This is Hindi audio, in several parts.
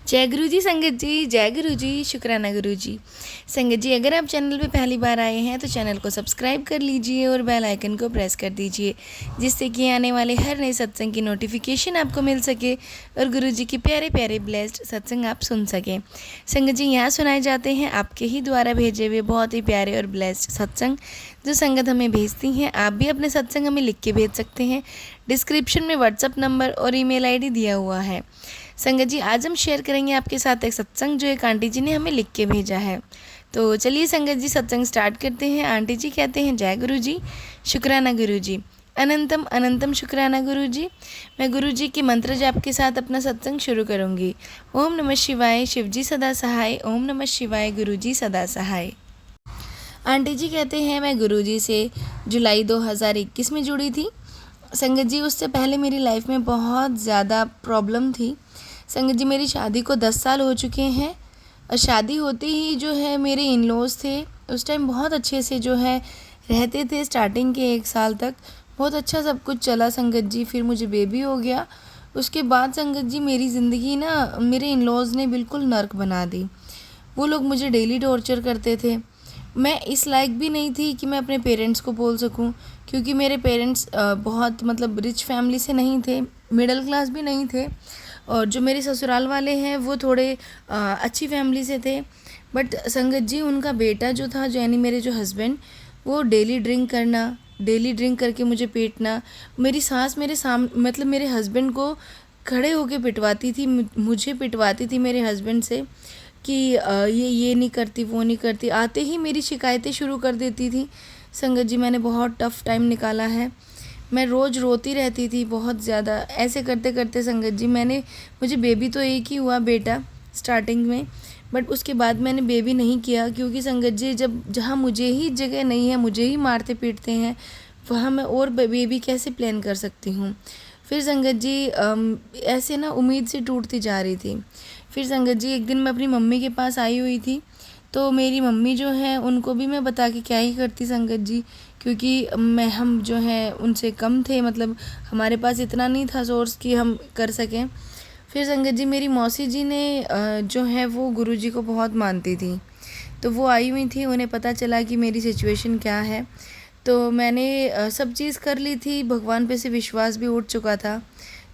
जय गुरु जी संगत जी, जय गुरु जी, शुक्राना गुरु जी। संगत जी, अगर आप चैनल पे पहली बार आए हैं तो चैनल को सब्सक्राइब कर लीजिए और बेल आइकन को प्रेस कर दीजिए, जिससे कि आने वाले हर नए सत्संग की नोटिफिकेशन आपको मिल सके और गुरु जी के प्यारे प्यारे ब्लेस्ड सत्संग आप सुन सकें। संगत जी, यहाँ सुनाए जाते हैं आपके ही द्वारा भेजे हुए बहुत ही प्यारे और ब्लेस्ड सत्संग, जो संगत हमें भेजती हैं। आप भी अपने सत्संग हमें लिख के भेज सकते हैं। डिस्क्रिप्शन में व्हाट्सअप नंबर और ईमेल आईडी दिया हुआ है। संगत जी, आज हम शेयर करेंगे आपके साथ एक सत्संग जो एक आंटी जी ने हमें लिख के भेजा है। तो चलिए संगत जी, सत्संग स्टार्ट करते हैं। आंटी जी कहते हैं, जय गुरु जी, शुक्राना गुरु जी, अनंतम अनंतम शुक्राना गुरु जी। मैं गुरु जी के मंत्र जाप के साथ अपना सत्संग शुरू करूँगी। ओम नमः शिवाय, शिव जी सदा सहाय। ओम नमः शिवाय, गुरु जी सदा सहाय। आंटी जी कहते हैं, मैं गुरु जी से जुलाई 2021 में जुड़ी थी। संगत जी, उससे पहले मेरी लाइफ में बहुत ज़्यादा प्रॉब्लम थी। संगत जी, मेरी शादी को 10 साल हो चुके हैं और शादी होते ही जो है मेरे इन लॉज थे, उस टाइम बहुत अच्छे से जो है रहते थे। स्टार्टिंग के 1 साल तक बहुत अच्छा सब कुछ चला संगत जी। फिर मुझे बेबी हो गया। उसके बाद संगत जी, मेरी ज़िंदगी ना मेरे इन लॉज ने बिल्कुल नर्क बना दी। वो लोग मुझे डेली टॉर्चर करते थे। मैं इस लायक भी नहीं थी कि मैं अपने पेरेंट्स को बोल सकूं, क्योंकि मेरे पेरेंट्स बहुत मतलब रिच फैमिली से नहीं थे, मिडिल क्लास भी नहीं थे। और जो मेरे ससुराल वाले हैं वो थोड़े अच्छी फैमिली से थे। बट संगत जी, उनका बेटा जो था, जो यानी मेरे जो हस्बैंड, वो डेली ड्रिंक करके मुझे पीटना। मेरी सास मेरे मतलब मेरे हस्बैंड को खड़े होके पिटवाती थी, मुझे पिटवाती थी मेरे हस्बैंड से कि ये नहीं करती, वो नहीं करती। आते ही मेरी शिकायतें शुरू कर देती थी। संगत जी, मैंने बहुत टफ़ टाइम निकाला है। मैं रोज़ रोती रहती थी बहुत ज़्यादा। ऐसे करते करते संगत जी, मुझे बेबी तो एक ही हुआ, बेटा, स्टार्टिंग में। बट उसके बाद मैंने बेबी नहीं किया, क्योंकि संगत जी, जहाँ मुझे ही जगह नहीं है, मुझे ही मारते पीटते हैं, वहाँ मैं और बेबी कैसे प्लान कर सकती हूँ। फिर संगत जी, ऐसे ना उम्मीद से टूटती जा रही थी। फिर संगत जी, एक दिन मैं अपनी मम्मी के पास आई हुई थी। तो मेरी मम्मी जो है, उनको भी मैं बता के क्या ही करती संगत जी, क्योंकि हम जो है उनसे कम थे, मतलब हमारे पास इतना नहीं था सोर्स कि हम कर सकें। फिर संगत जी, मेरी मौसी जी ने जो है वो गुरुजी को बहुत मानती थी। तो वो आई हुई थी, उन्हें पता चला कि मेरी सिचुएशन क्या है। तो मैंने सब चीज़ कर ली थी, भगवान पे से विश्वास भी उठ चुका था।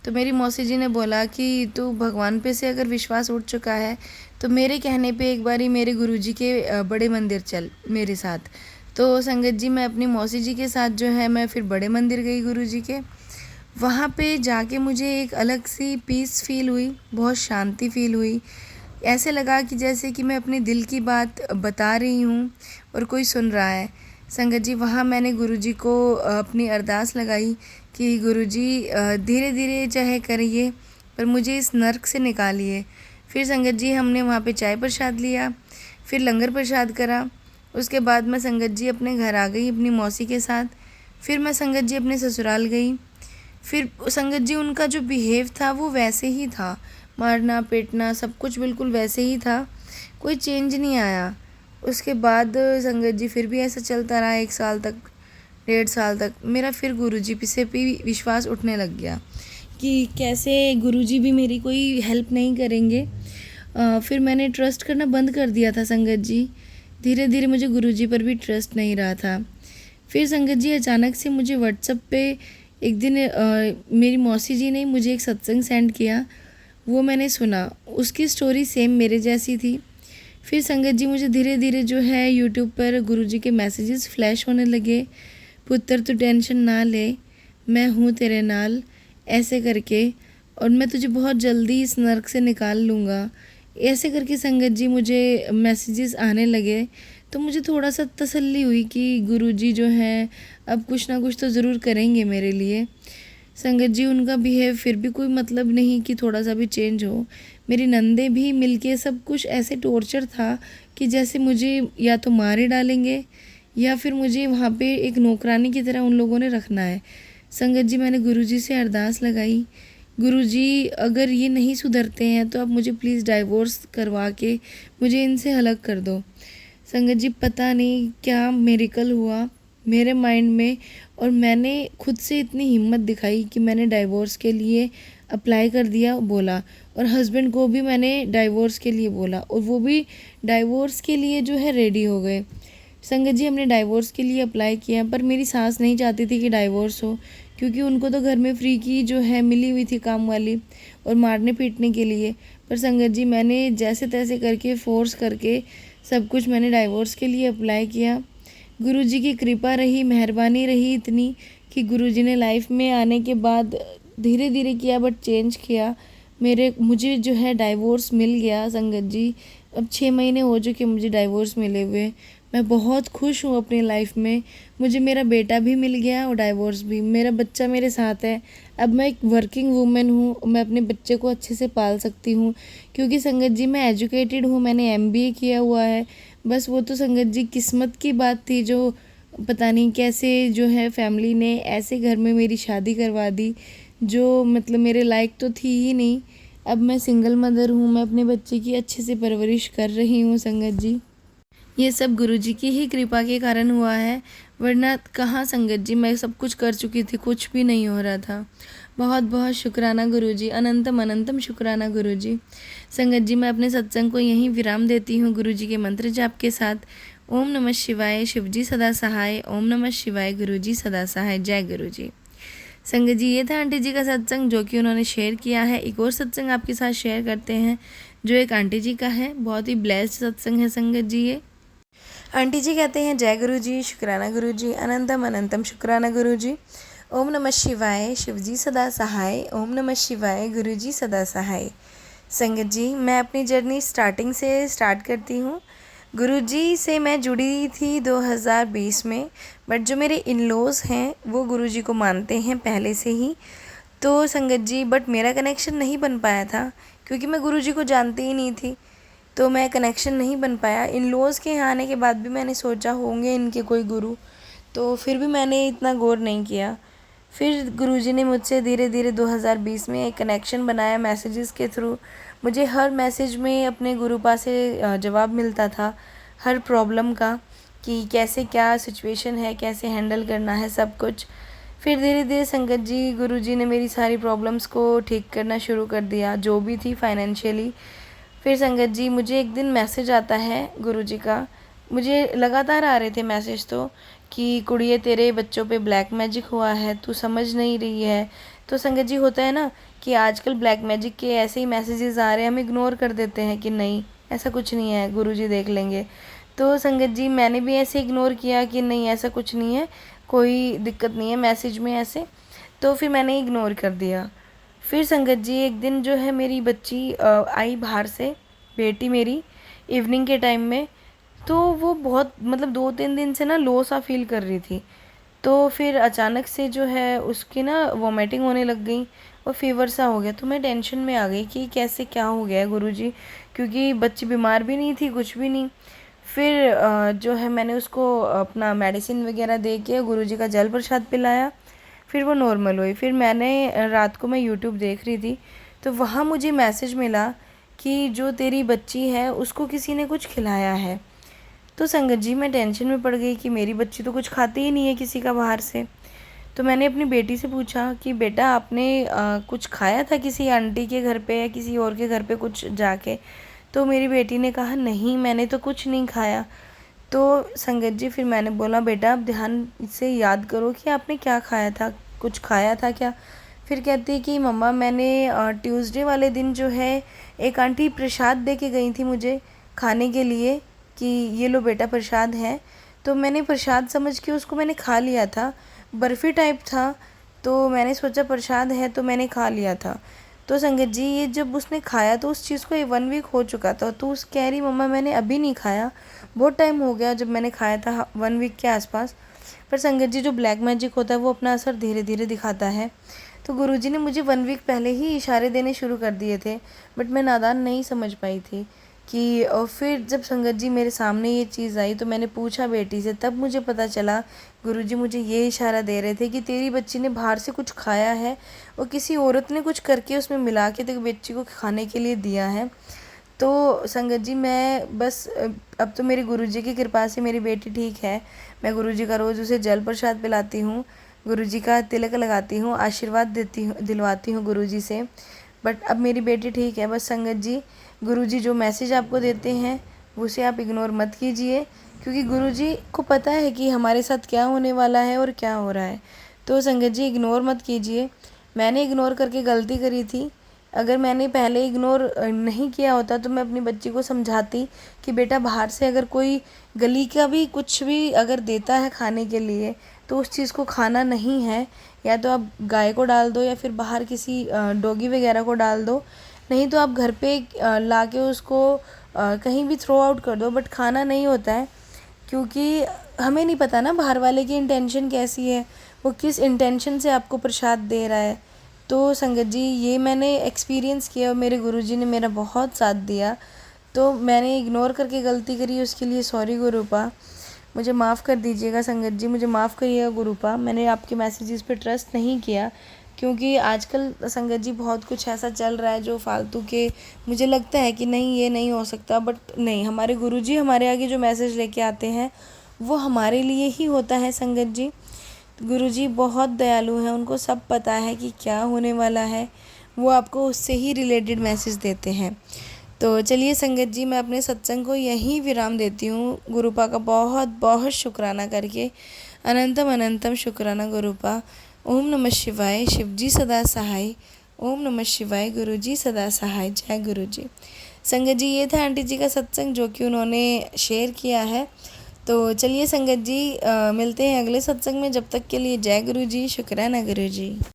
तो मेरी मौसी जी ने बोला कि तू भगवान पे से अगर विश्वास उठ चुका है तो मेरे कहने पे एक बारी मेरे गुरुजी के बड़े मंदिर चल मेरे साथ। तो संगत जी, मैं अपनी मौसी जी के साथ जो है मैं फिर बड़े मंदिर गई गुरुजी के। वहाँ पे जाके मुझे एक अलग सी पीस फील हुई, बहुत शांति फील हुई। ऐसे लगा कि जैसे कि मैं अपने दिल की बात बता रही हूँ और कोई सुन रहा है। संगत जी, वहाँ मैंने गुरुजी को अपनी अरदास लगाई कि गुरुजी धीरे धीरे चाहे करिए, पर मुझे इस नर्क से निकालिए। फिर संगत जी, हमने वहाँ पे चाय प्रसाद लिया, फिर लंगर प्रसाद करा। उसके बाद मैं संगत जी अपने घर आ गई अपनी मौसी के साथ। फिर मैं संगत जी अपने ससुराल गई। फिर संगत जी, उनका जो बिहेव था वो वैसे ही था, मारना पीटना सब कुछ बिल्कुल वैसे ही था, कोई चेंज नहीं आया। उसके बाद संगत जी, फिर भी ऐसा चलता रहा 1 साल तक, 1.5 साल तक। मेरा फिर गुरुजी से भी विश्वास उठने लग गया कि कैसे गुरुजी भी मेरी कोई हेल्प नहीं करेंगे। फिर मैंने ट्रस्ट करना बंद कर दिया था संगत जी। धीरे धीरे मुझे गुरुजी पर भी ट्रस्ट नहीं रहा था। फिर संगत जी, अचानक से मुझे व्हाट्सएप पे एक दिन मेरी मौसी जी ने मुझे एक सत्संग सेंड किया। वो मैंने सुना, उसकी स्टोरी सेम मेरे जैसी थी। फिर संगत जी, मुझे धीरे धीरे जो है यूट्यूब पर गुरुजी के मैसेजेस फ्लैश होने लगे। पुत्र तू टेंशन ना ले, मैं हूँ तेरे नाल, ऐसे करके, और मैं तुझे बहुत जल्दी इस नर्क से निकाल लूँगा, ऐसे करके संगत जी मुझे मैसेजेस आने लगे। तो मुझे थोड़ा सा तसल्ली हुई कि गुरुजी जो हैं अब कुछ ना कुछ तो ज़रूर करेंगे मेरे लिए। संगत जी, उनका बिहेव फिर भी कोई मतलब नहीं कि थोड़ा सा भी चेंज हो। मेरी नंदे भी मिलके सब कुछ ऐसे टॉर्चर था कि जैसे मुझे या तो मारे डालेंगे या फिर मुझे वहाँ पे एक नौकरानी की तरह उन लोगों ने रखना है। संगत जी, मैंने गुरुजी से अरदास लगाई, गुरुजी अगर ये नहीं सुधरते हैं तो आप मुझे प्लीज़ डाइवोर्स करवा के मुझे इनसे अलग कर दो। संगत जी, पता नहीं क्या मिरेकल हुआ, मेरे माइंड में, और मैंने खुद से इतनी हिम्मत दिखाई कि मैंने डाइवोर्स के लिए अप्लाई कर दिया बोला, और हस्बैंड को भी मैंने डाइवोर्स के लिए बोला, और वो भी डाइवोर्स के लिए जो है रेडी हो गए। संगत जी, हमने डाइवोर्स के लिए अप्लाई किया, पर मेरी सास नहीं चाहती थी कि डाइवोर्स हो, क्योंकि उनको तो घर में फ्री की जो है मिली हुई थी काम वाली, और मारने पीटने के लिए। पर संगत जी, मैंने जैसे तैसे करके फोर्स करके सब कुछ मैंने डाइवोर्स के लिए अप्लाई किया। गुरुजी की कृपा रही, मेहरबानी रही इतनी कि गुरुजी ने लाइफ में आने के बाद धीरे धीरे किया बट चेंज किया। मुझे जो है डाइवोर्स मिल गया संगत जी। अब 6 महीने हो चुके मुझे डाइवोर्स मिले हुए। मैं बहुत खुश हूँ अपनी लाइफ में। मुझे मेरा बेटा भी मिल गया और डाइवोर्स भी। मेरा बच्चा मेरे साथ है। अब मैं एक वर्किंग वूमेन हूँ, मैं अपने बच्चे को अच्छे से पाल सकती हूँ, क्योंकि संगत जी मैं एजुकेटेड हूँ, मैंने MBA किया हुआ है। बस वो तो संगत जी किस्मत की बात थी, जो पता नहीं कैसे जो है फैमिली ने ऐसे घर में मेरी शादी करवा दी, जो मतलब मेरे लायक तो थी ही नहीं। अब मैं सिंगल मदर हूँ, मैं अपने बच्चे की अच्छे से परवरिश कर रही हूँ संगत जी। ये सब गुरुजी की ही कृपा के कारण हुआ है, वरना कहाँ संगत जी, मैं सब कुछ कर चुकी थी, कुछ भी नहीं हो रहा था। बहुत बहुत शुक्राना गुरुजी, अनंतम अनंतम शुक्राना गुरुजी। संगत जी, मैं अपने सत्संग को यहीं विराम देती हूँ गुरुजी के मंत्र जाप के साथ। ओम नमः शिवाय, शिवजी सदा सहाय। ओम नमः शिवाय, गुरुजी सदा सहाय। जय गुरुजी। संगत जी, ये था आंटी जी का सत्संग जो कि उन्होंने शेयर किया है। एक और सत्संग आपके साथ शेयर करते हैं जो एक आंटी जी का है। बहुत ही ब्लेस्ड सत्संग है संगत जी ये। आंटी जी कहते हैं, जय गुरु जी, शुक्राना गुरु जी, अनंतम अनंतम शुक्राना गुरु जी। ओम नमः शिवाय, शिवजी सदा सहाय। ओम नमः शिवाय, गुरु जी सदा सहाय। संगत जी, मैं अपनी जर्नी स्टार्टिंग से स्टार्ट करती हूँ। गुरु जी से मैं जुड़ी थी 2020 में, बट जो मेरे इन लॉज हैं वो गुरु जी को मानते हैं पहले से ही। तो संगत जी, बट मेरा कनेक्शन नहीं बन पाया था, क्योंकि मैं गुरु जी को जानती ही नहीं थी, तो मैं कनेक्शन नहीं बन पाया। इन लॉज के यहाँ आने के बाद भी मैंने सोचा होंगे इनके कोई गुरु, तो फिर भी मैंने इतना गौर नहीं किया। फिर गुरुजी ने मुझसे धीरे धीरे 2020 में एक कनेक्शन बनाया मैसेजेस के थ्रू। मुझे हर मैसेज में अपने गुरुपा से जवाब मिलता था, हर प्रॉब्लम का, कि कैसे क्या सिचुएशन है, कैसे हैंडल करना है, सब कुछ। फिर धीरे धीरे संगत जी, गुरुजी ने मेरी सारी प्रॉब्लम्स को ठीक करना शुरू कर दिया, जो भी थी फाइनेंशियली। फिर संगत जी, मुझे एक दिन मैसेज आता है गुरुजी का। मुझे लगातार आ रहे थे मैसेज तो, कि कुड़िए तेरे बच्चों पे ब्लैक मैजिक हुआ है, तू समझ नहीं रही है। तो संगत जी, होता है ना कि आजकल ब्लैक मैजिक के ऐसे ही मैसेजेस आ रहे हैं, हम इग्नोर कर देते हैं कि नहीं ऐसा कुछ नहीं है, गुरुजी देख लेंगे। तो संगत जी, मैंने भी ऐसे इग्नोर किया कि नहीं ऐसा कुछ नहीं है, कोई दिक्कत नहीं है मैसेज में ऐसे। तो फिर मैंने इग्नोर कर दिया। फिर संगत जी, एक दिन जो है मेरी बच्ची आई बाहर से, बेटी मेरी, इवनिंग के टाइम में। तो वो बहुत मतलब 2-3 दिन से ना लो सा फील कर रही थी। तो फिर अचानक से जो है उसकी ना वॉमिटिंग होने लग गई और फीवर सा हो गया। तो मैं टेंशन में आ गई कि कैसे क्या हो गया है गुरुजी, क्योंकि बच्ची बीमार भी नहीं थी, कुछ भी नहीं। फिर जो है मैंने उसको अपना मेडिसिन वगैरह दे के गुरुजी का जल प्रसाद पिलाया, फिर वो नॉर्मल हुई। फिर मैंने रात को मैं यूट्यूब देख रही थी, तो वहाँ मुझे मैसेज मिला कि जो तेरी बच्ची है उसको किसी ने कुछ खिलाया है। तो संगत जी, मैं टेंशन में पड़ गई कि मेरी बच्ची तो कुछ खाती ही नहीं है किसी का बाहर से। तो मैंने अपनी बेटी से पूछा कि बेटा आपने कुछ खाया था किसी आंटी के घर पे या किसी और के घर पे कुछ जाके? तो मेरी बेटी ने कहा नहीं, मैंने तो कुछ नहीं खाया। तो संगत जी, फिर मैंने बोला बेटा आप ध्यान से याद करो कि आपने क्या खाया था, कुछ खाया था क्या? फिर कहती है कि मम्मा मैंने ट्यूसडे वाले दिन जो है एक आंटी प्रसाद दे के गई थी मुझे खाने के लिए, कि ये लो बेटा प्रसाद है। तो मैंने प्रसाद समझ के उसको मैंने खा लिया था, बर्फ़ी टाइप था, तो मैंने सोचा प्रसाद है तो मैंने खा लिया था। तो संगत जी, ये जब उसने खाया तो उस चीज़ को 1 वीक हो चुका था। तो उस कह रही मम्मा मैंने अभी नहीं खाया, बहुत टाइम हो गया जब मैंने खाया था, 1 वीक के आसपास। पर संगत जी, जो ब्लैक मैजिक होता है वो अपना असर धीरे धीरे दिखाता है। तो गुरुजी ने मुझे 1 वीक पहले ही इशारे देने शुरू कर दिए थे, बट मैं नादान नहीं समझ पाई थी कि और फिर जब संगत जी मेरे सामने ये चीज़ आई तो मैंने पूछा बेटी से, तब मुझे पता चला गुरुजी मुझे ये इशारा दे रहे थे कि तेरी बच्ची ने बाहर से कुछ खाया है और किसी औरत ने कुछ करके उसमें मिला के तेरी बच्ची को खाने के लिए दिया है। तो संगत जी मैं बस अब तो मेरे गुरुजी की कृपा से मेरी बेटी ठीक है। मैं गुरुजी का रोज़ उसे जल प्रसाद पिलाती हूँ, गुरुजी का तिलक लगाती हूँ, आशीर्वाद देती हूँ, दिलवाती हूँ गुरुजी से। बट अब मेरी बेटी ठीक है। बस संगत जी, गुरुजी जो मैसेज आपको देते हैं उसे आप इग्नोर मत कीजिए, क्योंकि गुरुजी को पता है कि हमारे साथ क्या होने वाला है और क्या हो रहा है। तो संगत जी इग्नोर मत कीजिए। मैंने इग्नोर करके गलती करी थी। अगर मैंने पहले इग्नोर नहीं किया होता तो मैं अपनी बच्ची को समझाती कि बेटा बाहर से अगर कोई गली का भी कुछ भी अगर देता है खाने के लिए तो उस चीज़ को खाना नहीं है। या तो आप गाय को डाल दो या फिर बाहर किसी डॉगी वगैरह को डाल दो, नहीं तो आप घर पे ला के उसको कहीं भी थ्रो आउट कर दो, बट खाना नहीं होता है। क्योंकि हमें नहीं पता ना बाहर वाले की इंटेंशन कैसी है, वो किस इंटेंशन से आपको प्रसाद दे रहा है। तो संगत जी ये मैंने एक्सपीरियंस किया और मेरे गुरुजी ने मेरा बहुत साथ दिया। तो मैंने इग्नोर करके गलती करी, उसके लिए सॉरी गुरुपा, मुझे माफ़ कर दीजिएगा। संगत जी मुझे माफ़ करिएगा गुरुपा, मैंने आपके मैसेजेस पे ट्रस्ट नहीं किया। क्योंकि आजकल संगत जी बहुत कुछ ऐसा चल रहा है जो फालतू के, मुझे लगता है कि नहीं ये नहीं हो सकता, बट नहीं, हमारे गुरुजी हमारे आगे जो मैसेज लेके आते हैं वो हमारे लिए ही होता है। संगत जी गुरुजी बहुत दयालु हैं, उनको सब पता है कि क्या होने वाला है, वो आपको उससे ही रिलेटेड मैसेज देते हैं। तो चलिए संगत जी मैं अपने सत्संग को यहीं विराम देती हूँ, गुरुपा का बहुत बहुत शुक्राना करके। अनंतम अनंतम शुक्राना गुरुपा। ओम नमः शिवाय, शिवजी सदा सहाय। ओम नमः शिवाय, गुरुजी सदा सहाय। जय गुरुजी। संगत जी ये था आंटी जी का सत्संग जो कि उन्होंने शेयर किया है। तो चलिए संगत जी मिलते हैं अगले सत्संग में, जब तक के लिए जय गुरुजी, शुक्राना गुरुजी।